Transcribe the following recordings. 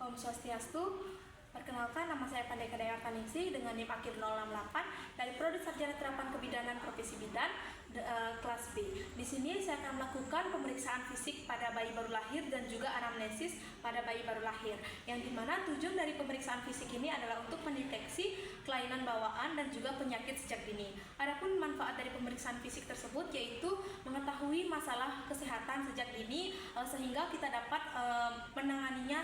Om Swastiastu. Perkenalkan, nama saya Pandeka Daya Kaningsih dengan NIM akhir 068 dari Prodi Sarjana Terapan Kebidanan Profesi Bidan kelas B. Di sini saya akan melakukan pemeriksaan fisik pada bayi baru lahir dan juga anamnesis pada bayi baru lahir. Yang dimana tujuan dari pemeriksaan fisik ini adalah untuk mendeteksi kelainan bawaan dan juga penyakit sejak dini. Adapun manfaat dari pemeriksaan fisik tersebut yaitu mengetahui masalah kesehatan sejak dini sehingga kita dapat menanganinya,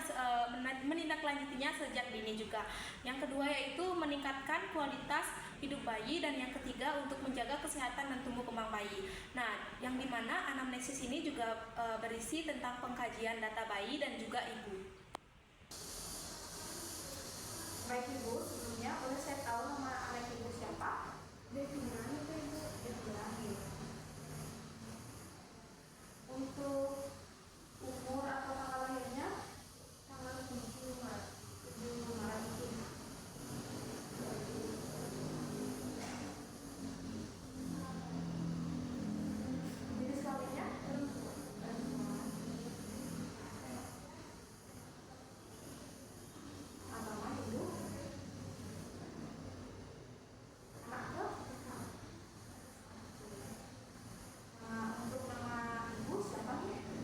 menindaklanjutinya sejak dini juga. Yang kedua yaitu meningkatkan kualitas hidup bayi, dan yang ketiga untuk menjaga kesehatan dan tumbuh kembang bayi. Nah, yang dimana anamnesis ini juga berisi tentang pengkajian data bayi dan juga ibu. Baik Ibu, sebelumnya boleh saya tahu nama anak Ibu siapa? Devina itu Ibu, Devina. Untuk umur atau tanggal lahirnya? Tanggal 7 Maret. 7 Maret itu. Jenis kelaminnya? Agama Hindu? Anak? Nah, untuk nama Ibu siapa nih?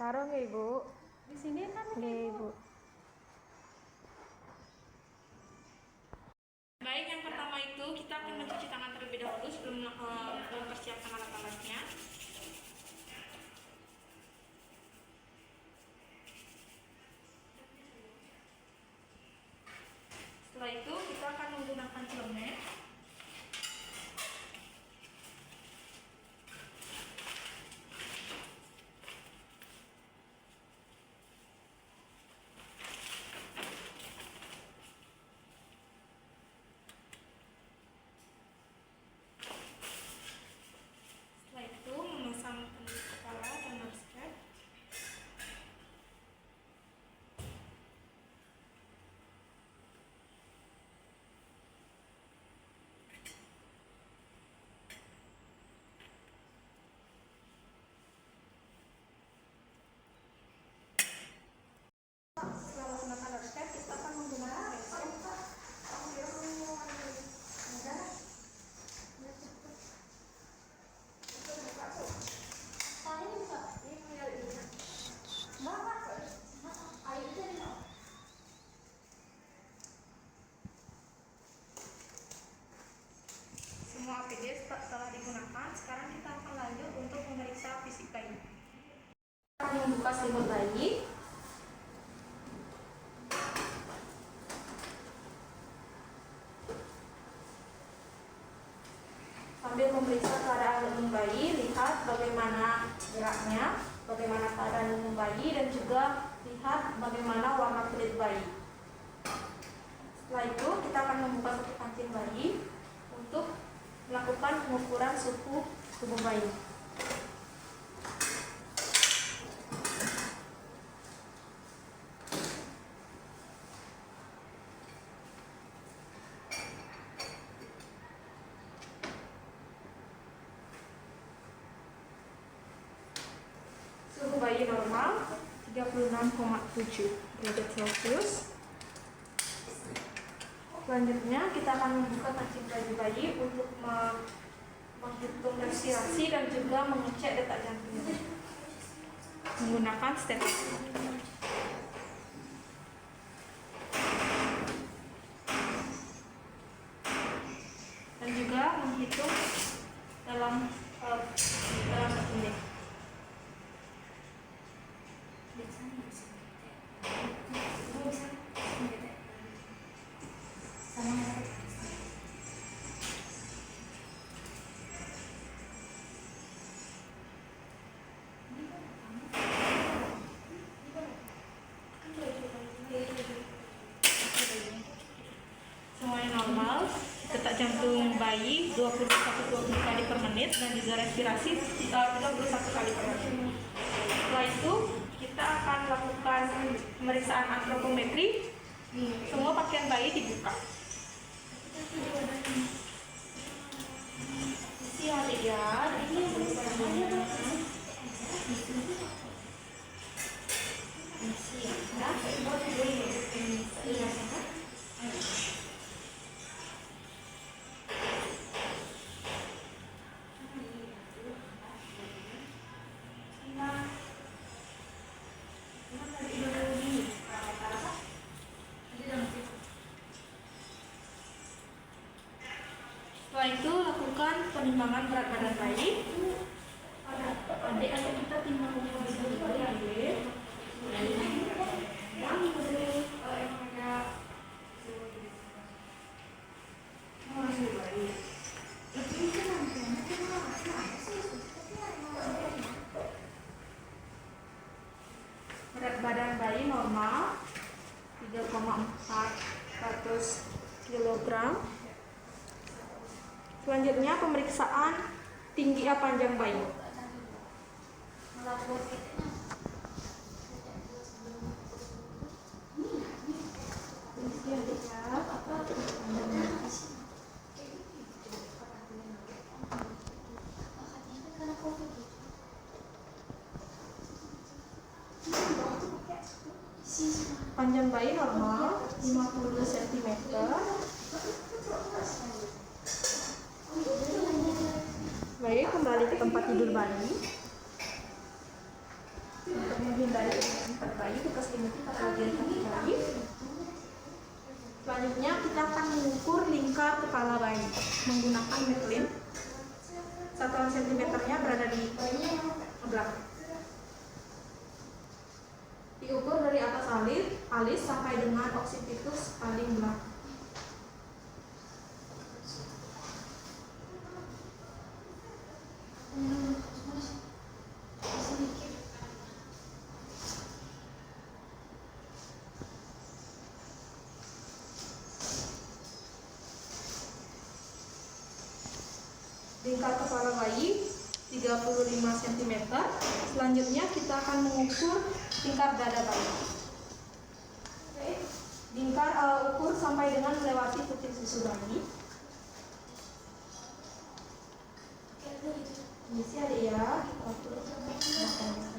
Taruh nggak Ibu? Di sini kan Nggak Ibu. Baik, yang pertama itu kita akan mencuci tangan terlebih dahulu sebelum mempersiapkan alat-alatnya. Setelah itu kita akan menggunakan celemek. Setelah itu memasang penutup kepala dan masker. Setelah menggunakan masker, kita akan menggunakan masker. Semua APD telah digunakan. Sekarang kita akan lanjut untuk memeriksa fisik bayi. Kita akan membuka selimut bayi. Sambil memeriksa keadaan lambung bayi, lihat bagaimana geraknya, bagaimana keadaan lambung bayi, dan juga lihat bagaimana warna kulit bayi. Setelah itu kita akan membuka satu kancing bayi untuk melakukan pengukuran suhu tubuh bayi. Suhu bayi normal 36,7 derajat Celcius. Selanjutnya kita akan membuka kancing bayi untuk menghitung respirasi dan juga mengecek detak jantungnya menggunakan stetoskop. Dan juga menghitung dalam 1 menit. Semuanya normal, detak jantung bayi 20 kali per menit dan juga respirasi 31 kali per menit. Setelah itu kita akan lakukan pemeriksaan antropometri. Semua pakaian bayi dibuka. Siap ya, ini setelah itu lakukan penimbangan berat badan bayi. Adik-adik kita timbang bayi. Berat badan bayi normal 3,4 kg. Selanjutnya pemeriksaan tinggi panjang bayi. Panjang bayi normal 50 cm. Baik, kembali ke tempat tidur bayi. menghindari kebutuhan pada bayi, kita selimuti pada bagian kaki bayi. Selanjutnya kita akan mengukur lingkar kepala bayi menggunakan Michelin. Satuan sentimeternya berada di belakang. Diukur dari atas alis sampai dengan oksipitus paling belakang. Lingkar kepala bayi 35 cm. Selanjutnya kita akan mengukur lingkar dada bayi. Lingkar ukur sampai dengan melewati puting susu bayi. Misi ada ya, kita ukur sampai belakangnya.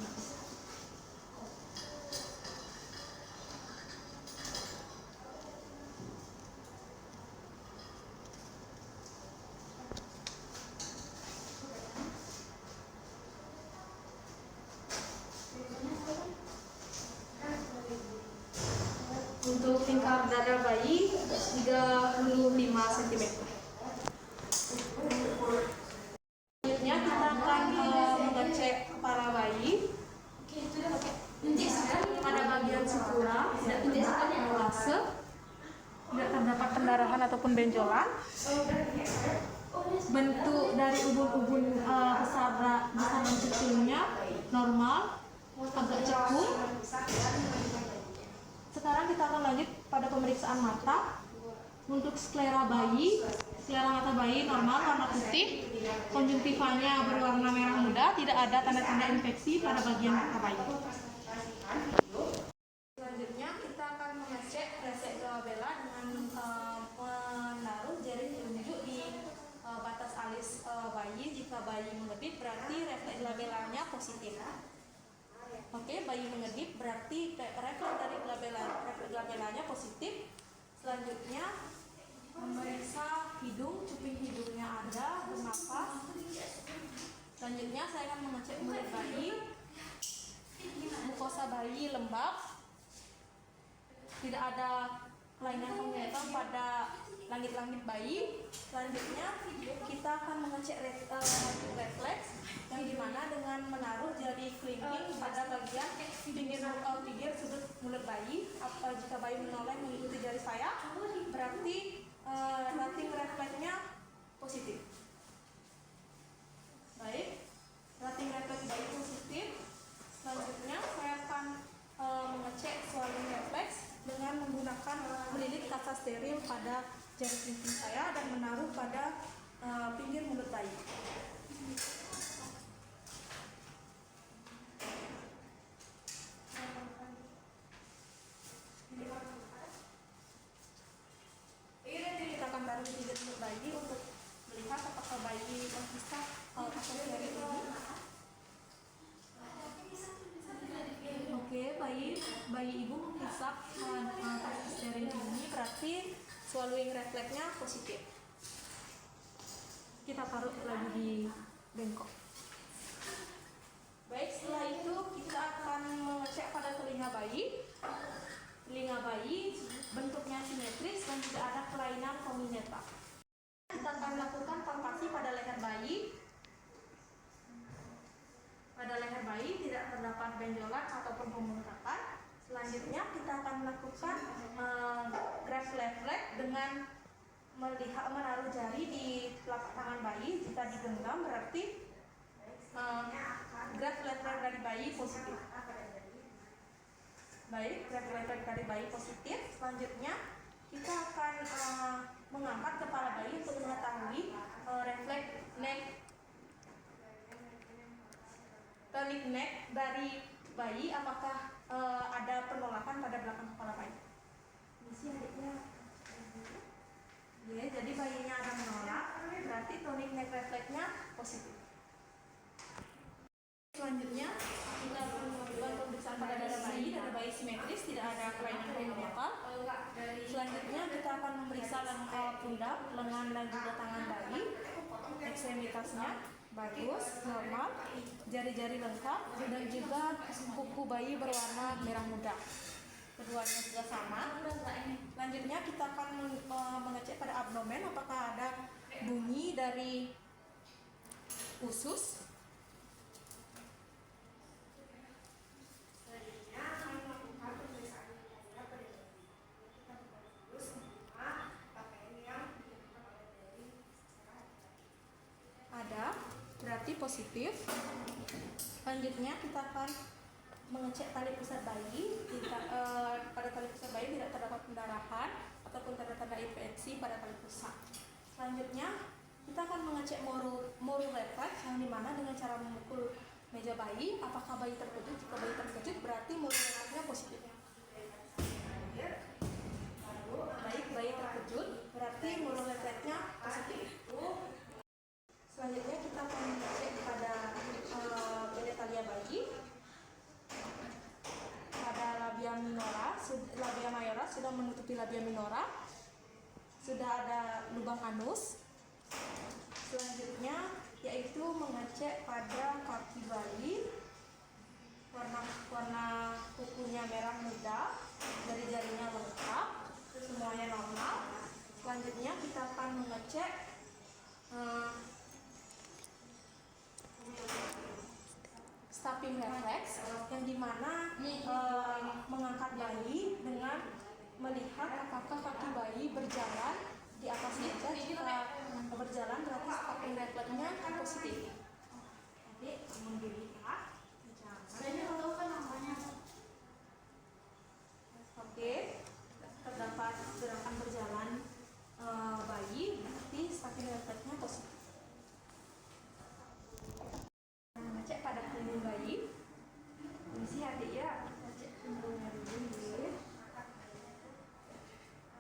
Untuk lingkar dada bayi 35 cm. Selanjutnya kita akan mengecek kepala bayi pada bagian sukura, tidak terdapat molase, tidak terdapat pendarahan ataupun benjolan. Bentuk dari ubun-ubun besar dan kecilnya normal, agak cekung. Sekarang kita akan lanjut pada pemeriksaan mata. Untuk sklera bayi, sklera mata bayi normal, warna putih, konjungtivanya berwarna merah muda, tidak ada tanda-tanda infeksi pada bagian mata bayi. Selanjutnya kita akan mengecek refleks glabella dengan menaruh jari telunjuk di batas alis bayi. Jika bayi mengedip berarti refleks glabellanya positif. Oke, bayi mengedip berarti refleks dari glabellanya positif. Selanjutnya memeriksa hidung, cuping hidungnya ada, bernafas. Selanjutnya saya akan mengecek mulut bayi. Mukosa bayi lembab, tidak ada kelainan kongenital pada langit-langit bayi. Selanjutnya kita akan mengecek refleks yang dimana dengan menaruh jari kelingking pada bagian pinggir sudut mulut bayi. Jika bayi menoleh mengikuti jari saya, berarti rating refleksnya positif. Baik, rating refleks bayi positif. Selanjutnya saya akan mengecek swallowing refleks dengan menggunakan melilit kaca steril pada jari kelingking saya dan menaruh pada pinggir mulut bayi. Kita akan taruh di pinggir mulut bayi untuk melihat apakah bayi menghisap kaca steril ini. Oke, bayi ibu menghisap kaca steril ini, berarti swallowing refleksnya positif. Kita taruh lagi di bengkok. Baik, setelah itu kita akan mengecek pada telinga bayi. Telinga bayi bentuknya simetris dan tidak ada kelainan kongenital. Kita akan lakukan palpasi pada leher bayi. Pada leher bayi tidak terdapat benjolan ataupun pembengkakan. Selanjutnya kita akan melakukan grasp refleks dengan menaruh jari di telapak tangan bayi. Jika digenggam berarti grasp refleks dari bayi positif. Baik, grasp refleks dari bayi positif. Selanjutnya kita akan mengangkat kepala bayi untuk mengetahui refleks tonic neck dari bayi, apakah ada penolakan pada belakang kepala bayi. Misi adiknya. Oke, jadi bayinya ada menolak, berarti tonic neck refleksnya positif. Selanjutnya kita akan melakukan pemeriksaan pada dada bayi simetris, tidak ada kelainan kongenital. Selanjutnya kita akan memeriksa pundak, lengan dan juga tangan bayi, ekstremitasnya. bagus, normal, jari-jari lengkap, dan juga kuku bayi berwarna merah muda. Keduanya sudah sama. Selanjutnya kita akan mengecek pada abdomen apakah ada bunyi dari usus. Ada, berarti positif. Selanjutnya kita akan mengecek tali pusat bayi. Pada tali pusat bayi tidak terdapat pendarahan ataupun tanda-tanda infeksi pada tali pusat. Selanjutnya kita akan mengecek moru refleks, yang dimana dengan cara memukul meja bayi, apakah bayi terkejut. Jika bayi terkejut berarti moru refleksnya positif. Baik, bayi terkejut berarti moru refleksnya positif. Selanjutnya kita akan mengecek pada genitalia bayi. Pada labia mayora sudah menutupi labia minora, sudah ada lubang anus. Selanjutnya yaitu mengecek pada kaki bayi, warna kukunya merah muda, jari-jarinya lengkap, semuanya normal. Selanjutnya kita akan mengecek stopping reflex, yang dimana mengangkat bayi dengan melihat apakah kaki bayi berjalan di atas meja. Jika berjalan berarti stopping refleksnya positif. Jadi oke, terdapat gerakan berjalan bayi, berarti stopping refleksnya positif. Cek pada punggung bayi. Mesti adik ya, cek punggungnya dulu.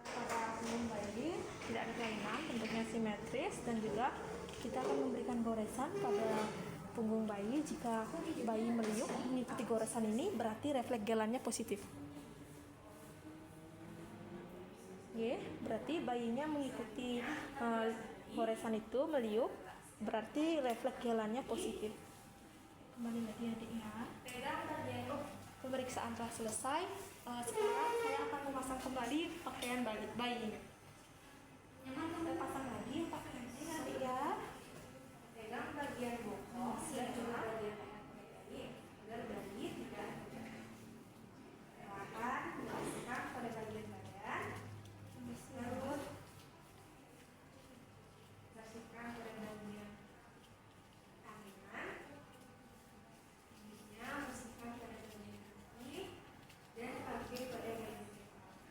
Pada punggung bayi tidak ada kelainan, bentuknya simetris, dan juga kita akan memberikan goresan pada punggung bayi. Jika bayi meliuk mengikuti goresan ini berarti refleks gelannya positif. Oke, berarti bayinya mengikuti goresan itu, meliuk, berarti refleks gelannya positif. Kembali lagi adiknya. Pemeriksaan telah selesai. Sekarang saya akan memasang kembali pakaian bayi. Saya pasang lagi pakaian adik ya. Pegang bagian bokong dan juga bagian bayi agar bayi tidak perlahan dimasukkan pada bagian badan. Terus bersihkan pada bagian tangan. Bersihkan pada bagian kaki dan kaki pada bagian kepala.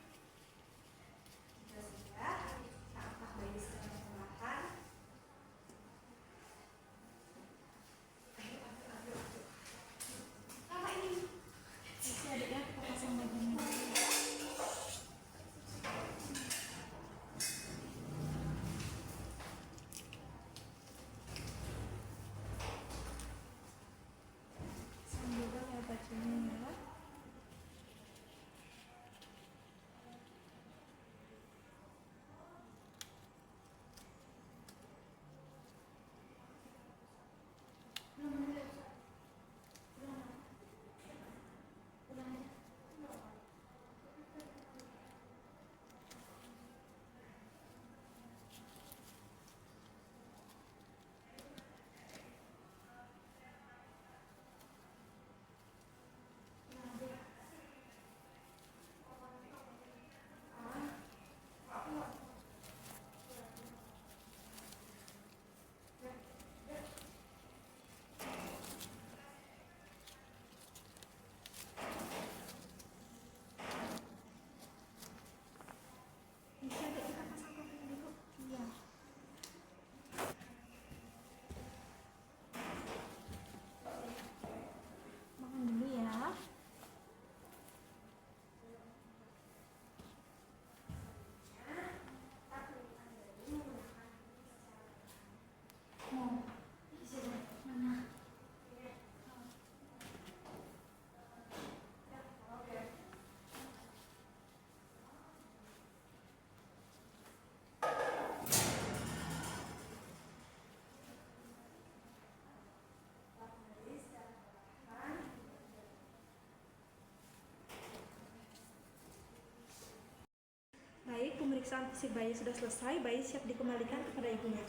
pemeriksaan fisik bayi sudah selesai, bayi siap dikembalikan kepada ibunya.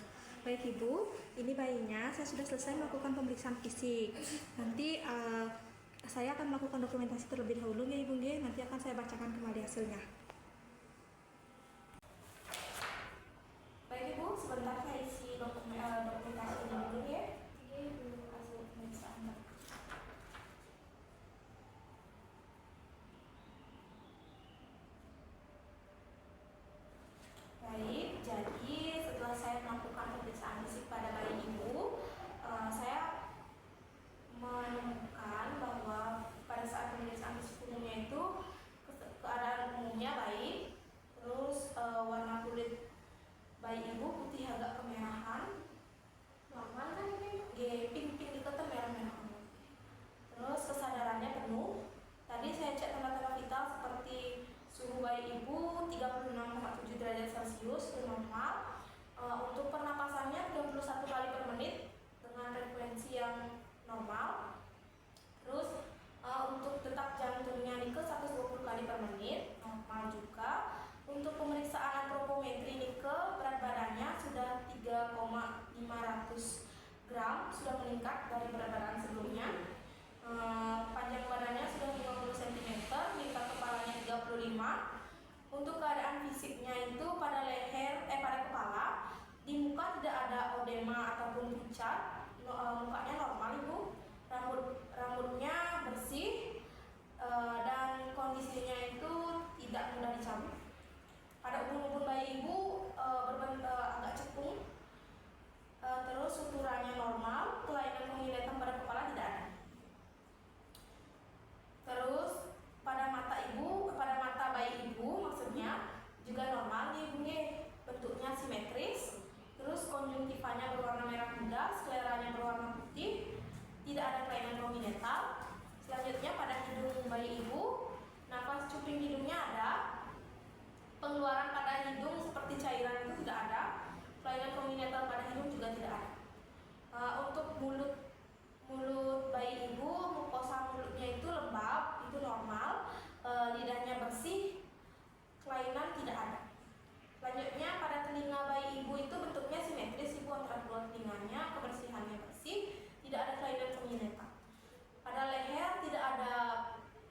Baik Ibu, ini bayinya saya sudah selesai melakukan pemeriksaan fisik. Nanti saya akan melakukan dokumentasi terlebih dahulu ya Ibu, nanti akan saya bacakan kembali hasilnya. Baik Ibu, sebentar saya isi dokumentasi dulu ya. Hasil pemeriksaan. Baik, jadi setelah saya melakukan pemeriksaan fisik pada bayi Ibu, saya menemukan bahwa pada saat pemeriksaan fisik umumnya itu keadaan umumnya baik, terus warna kulit bayi Ibu putih agak kemerahan, Normal kan ini? pink dikata merah-merah. Terus kesadarannya penuh. Tadi saya cek tanda-tanda vital seperti suhu bayi Ibu 36,7 derajat Celcius, itu normal. Untuk pernapasannya 31 kali per menit dengan frekuensi yang normal. Terus untuk detak jantungnya Nike 120 kali per menit, normal juga. Untuk pemeriksaan antropometri Nike, berat badannya sudah 3,500 gram, sudah meningkat dari berat badan sebelumnya. Panjang badannya sudah 50 cm, tingkat kepalanya 35. Untuk keadaan fisiknya itu pada pada kepala, di muka tidak ada odema ataupun pucat, mukanya normal Ibu. Rambutnya bersih dan kondisinya itu tidak mudah dicabut. Pada ubun-ubun bayi Ibu agak cekung. Terus suturannya normal, kelainan penglihatan pada kepala tidak ada. Terus pada mata bayi Ibu maksudnya juga normal nih Ibu, bentuknya simetris. Terus konjungtivanya berwarna merah muda, skleranya berwarna putih, tidak ada kelainan kongenital. Selanjutnya pada hidung bayi Ibu, nafas cuping hidungnya ada, pengeluaran pada hidung seperti cairan itu tidak ada, kelainan kongenital pada hidung juga tidak ada. Untuk mulut bayi Ibu, mukosa mulutnya itu lembab, itu normal, lidahnya bersih, kelainan tidak ada. Selanjutnya pada telinga bayi Ibu itu bentuknya simetris Ibu, antara kedua telinganya, kebersihannya bersih, tidak ada kelainan kongenital. Pada leher tidak ada,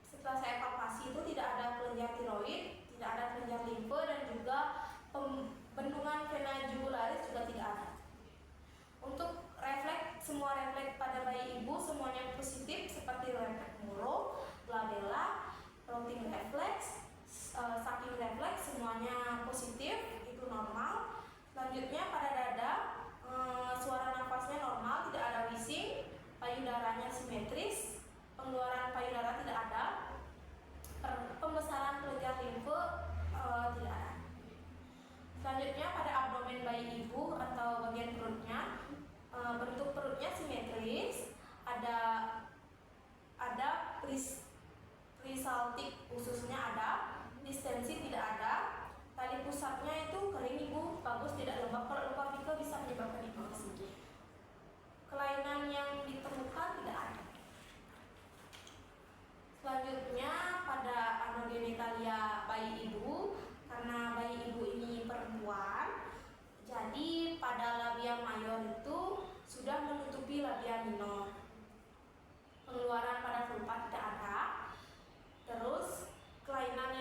setelah saya palpasi itu tidak ada kelenjar tiroid, tidak ada kelenjar limfe, dan juga bendungan vena jugularis juga tidak ada. Untuk refleks, semua refleks pada bayi Ibu semuanya positif seperti refleks Moro, labella, routing reflex, sucking reflex semuanya positif, itu normal. Selanjutnya pada dada, suara nafasnya normal, tidak ada wheezing, payudaranya simetris, pengeluaran payudara tidak ada, pembesaran kelenjar limfe tidak ada. Selanjutnya pada abdomen bayi Ibu atau bagian perutnya, bentuk perutnya simetris, ada prisaltik ususnya ada, distensi tidak ada, tali pusatnya itu kering Ibu, bagus, tidak lembab. Kalau lembab itu bisa menyebabkan infeksi. Kelainan yang ditemukan tidak ada. Selanjutnya pada anogenitalia bayi Ibu, karena bayi Ibu ini perempuan, jadi pada labia mayor itu sudah menutupi labia minor. Pengeluaran pada vulva tidak ada. Terus kelainan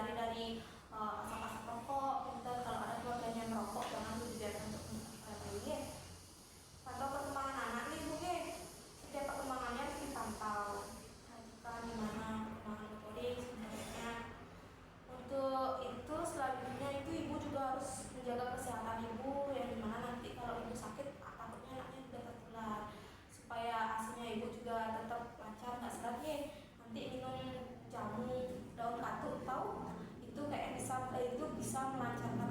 hindari dari asap-asap rokok. Pintar kalau ada keluarganya yang merokok jangan dibiarkan untuk ini. Pantau perkembangan anak nih Bu. Setiap perkembangannya harus dipantau. Perhatikan gimana perkembangan motorik sebenarnya. Untuk itu selanjutnya itu ibu juga harus menjaga kesehatan ibu, yang dimana nanti kalau ibu sakit takutnya anaknya juga tertular. Supaya asinya ibu juga tetap lancar, nggak serat nih. Nanti minum jamu daun katuk, tahu? Itu kayak bisa melancarkan